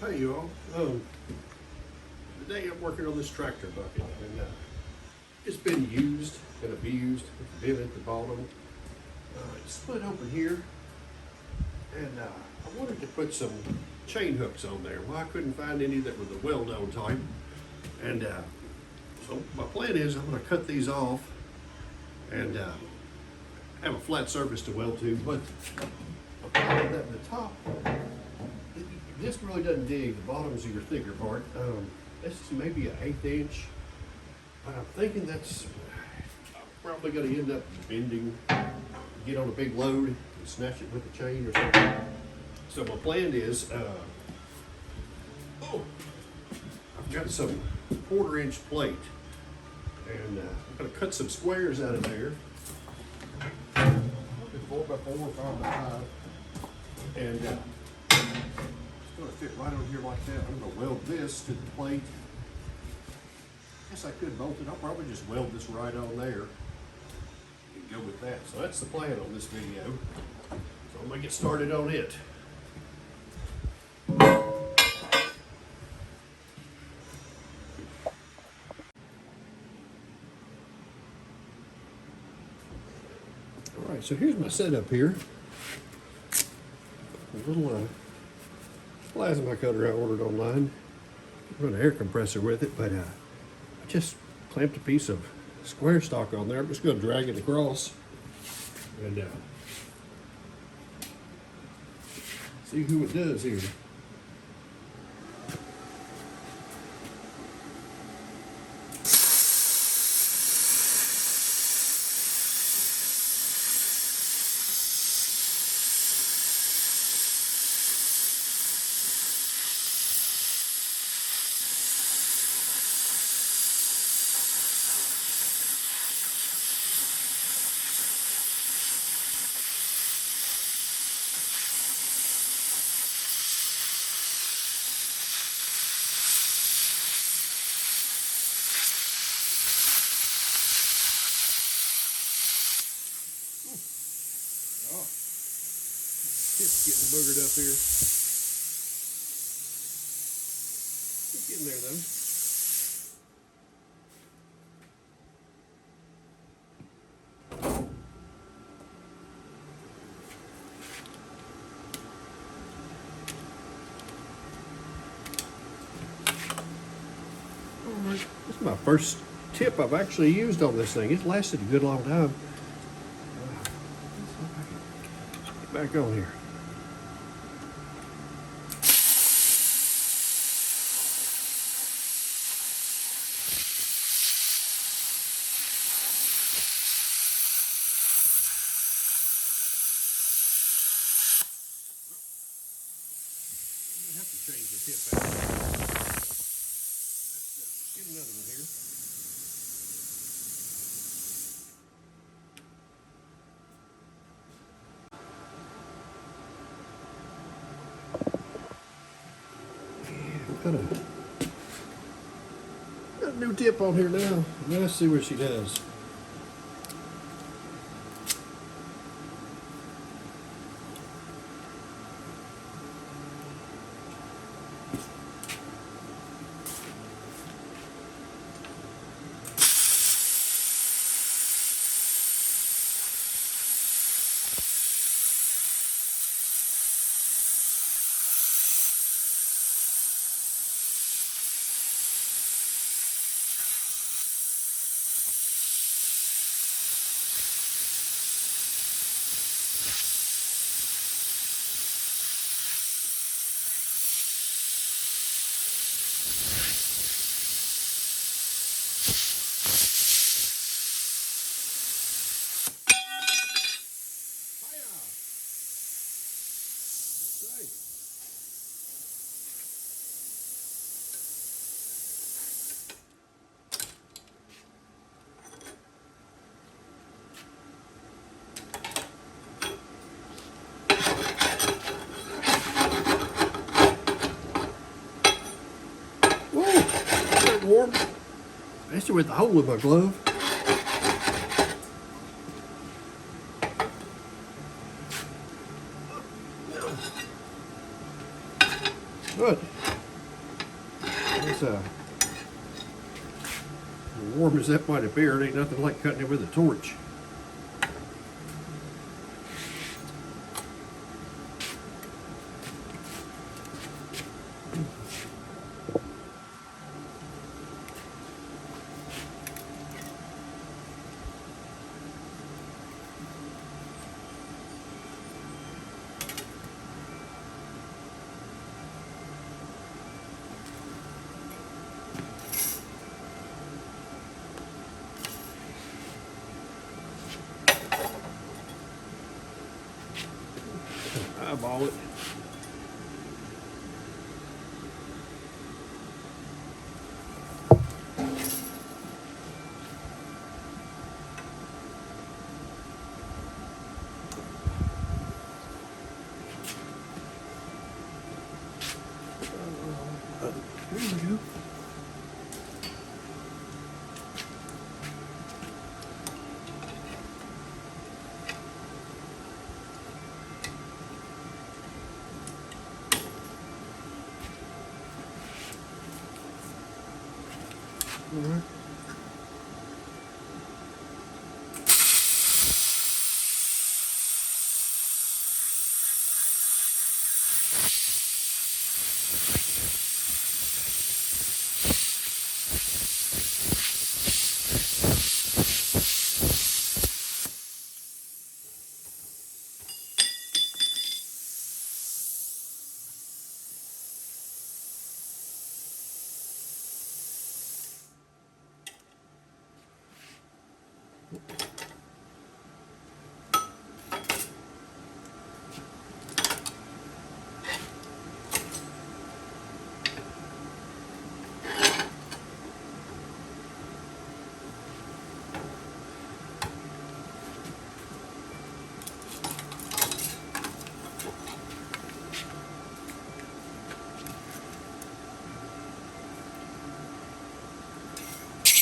Hey y'all, today I'm working on this tractor bucket and it's been used and abused. It's been at the bottom. It's split open here and I wanted to put some chain hooks on there. Well, I couldn't find any that were the weld-on type, and so my plan is I'm going to cut these off and have a flat surface to weld to, but that in the top, this really doesn't dig. The bottom's your thicker part. This is maybe an 1/8 inch, but I'm thinking that's probably going to end up bending, get on a big load and snatch it with a chain or something. So my plan is, I've got some 1/4 inch plate, and I'm going to cut some squares out of there. 4x4, 5x5, and it's going to fit right on here like that. I'm going to weld this to the plate. Guess I could bolt it. I'll probably just weld this right on there and go with that. So that's the plan on this video. So I'm going to get started on it. All right, so here's my setup here. A little plasma cutter I ordered online. Run an air compressor with it, but I just clamped a piece of square stock on there. I'm just going to drag it across and see who it does here. Oh, it's getting boogered up here. It's getting there though. Alright, this is my first tip I've actually used on this thing. It's lasted a good long time. Get back on here. I have to change the tip out. Let's get another one here. Got a new tip on here now. Let's see what she does. Warm, especially with the hole in my glove. Good. It's warm as that might appear, it ain't nothing like cutting it with a torch. Eyeball it. There we go. All right.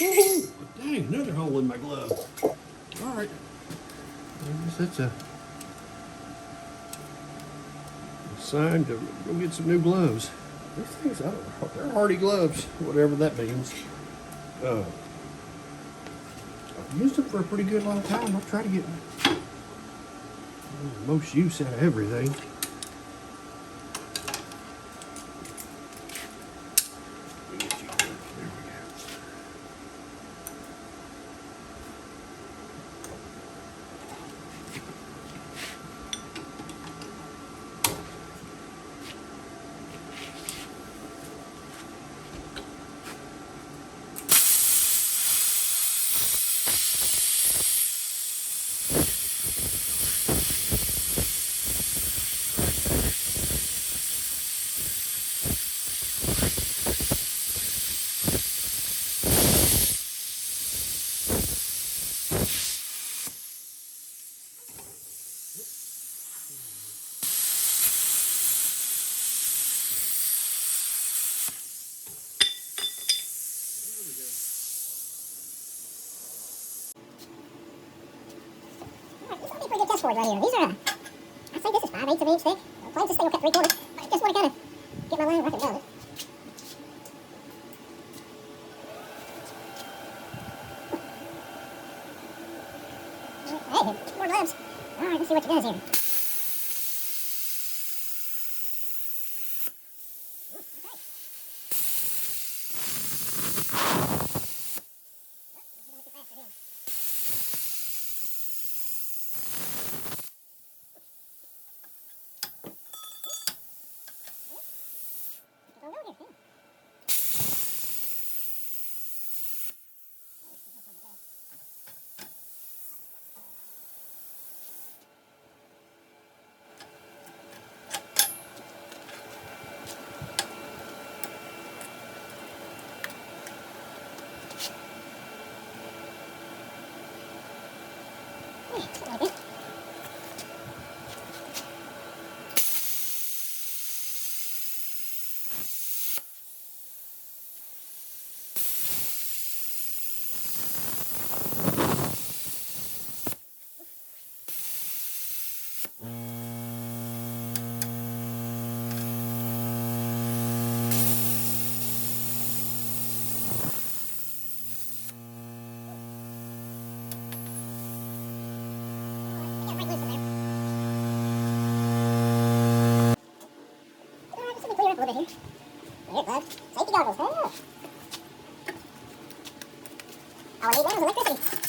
Woo-hoo! Dang, another hole in my glove. All right. I guess that's a sign to go get some new gloves. These things, I don't know, they're hardy gloves, whatever that means. I've used them for a pretty good long time. I'll try to get the most use out of everything. Pretty good test board right here. These are, I think this is 5/8 of an inch thick. Claims this thing will cut 3/4. I just want to kind of get my line wrapped around it. Hey, more gloves. All right, let's see what it does here. little bit here. Here, gloves. Safety goggles. Oh. All I need now is electricity.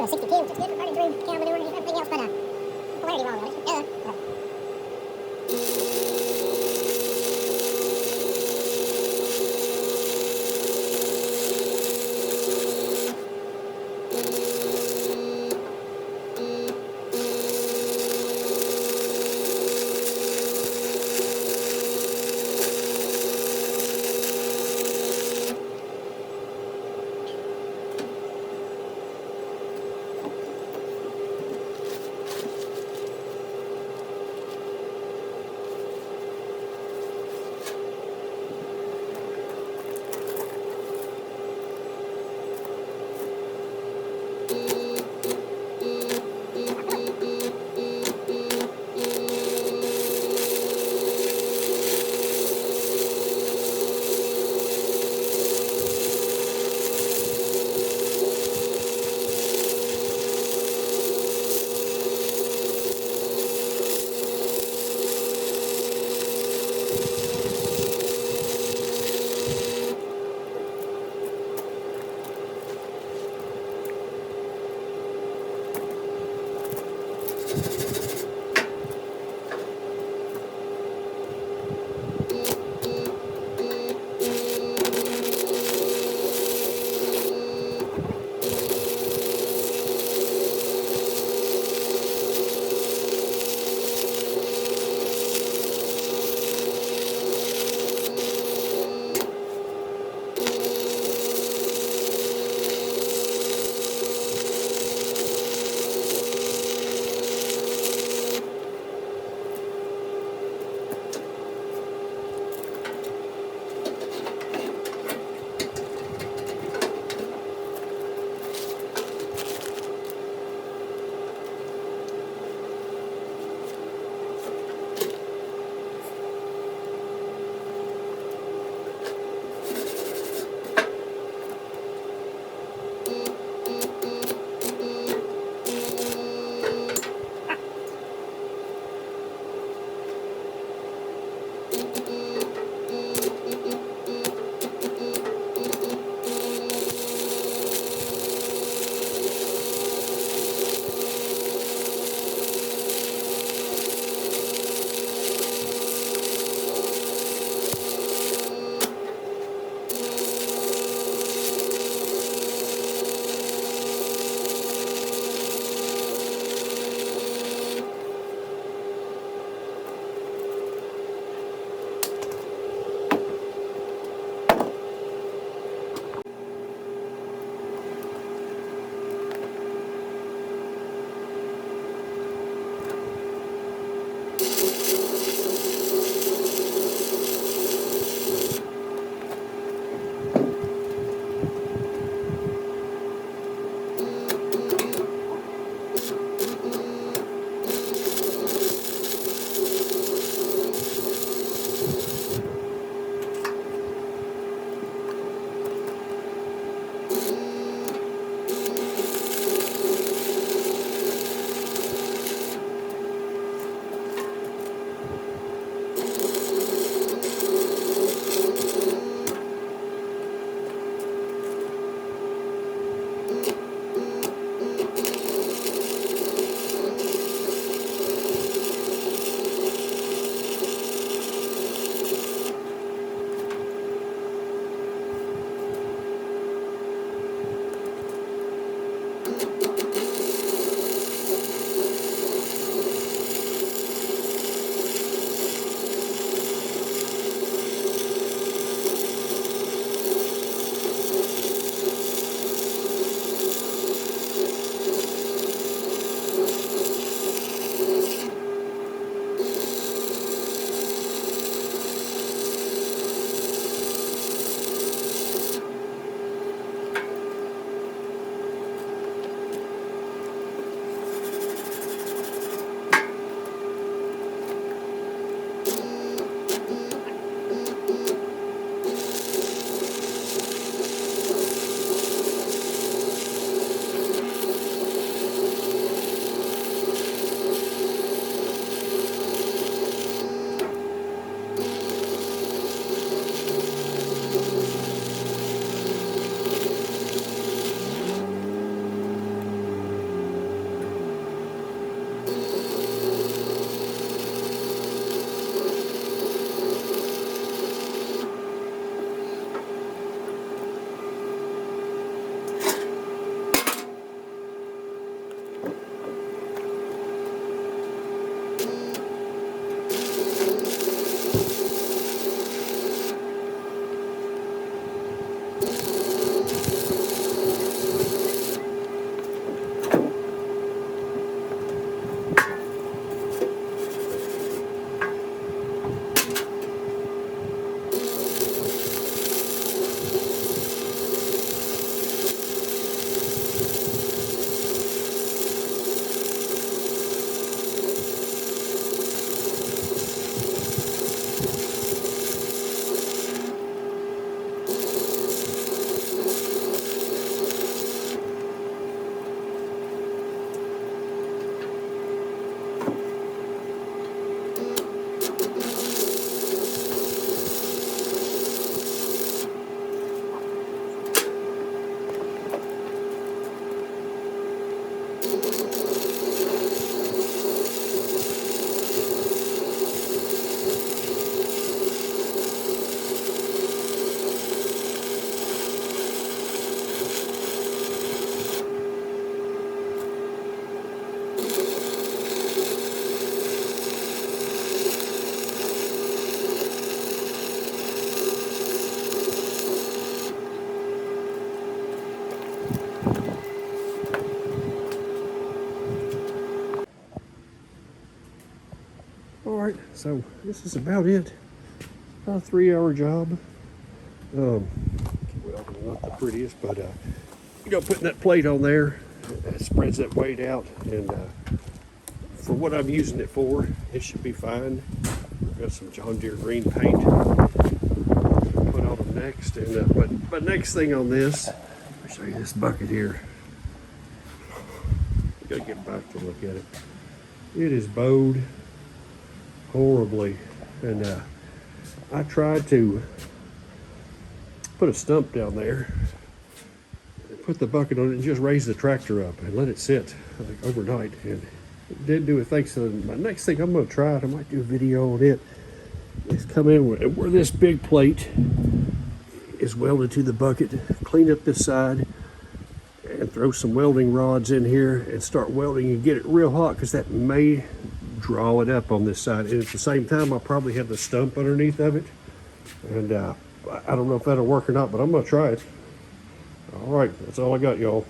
to a 62, which is good for burning through cow manure and everything else, but polarity wrong on it. right, so this is about it. About a 3-hour job. Well, not the prettiest, but putting that plate on there, it spreads that weight out, and for what I'm using it for, it should be fine. I've got some John Deere green paint put on them next, and but next thing on this, I'll show you this bucket here. Gotta get back to look at it. It is bowed horribly, and I tried to put a stump down there, put the bucket on it, and just raise the tractor up and let it sit overnight, and it did do it. Thanks to my next thing I'm going to try it, I might do a video on it, is come in where this big plate is welded to the bucket, clean up this side, and throw some welding rods in here and start welding and get it real hot, because that may draw it up on this side. And at the same time, I'll probably have the stump underneath of it, and I don't know if that'll work or not, but I'm going to try it. All right, that's all I got, y'all.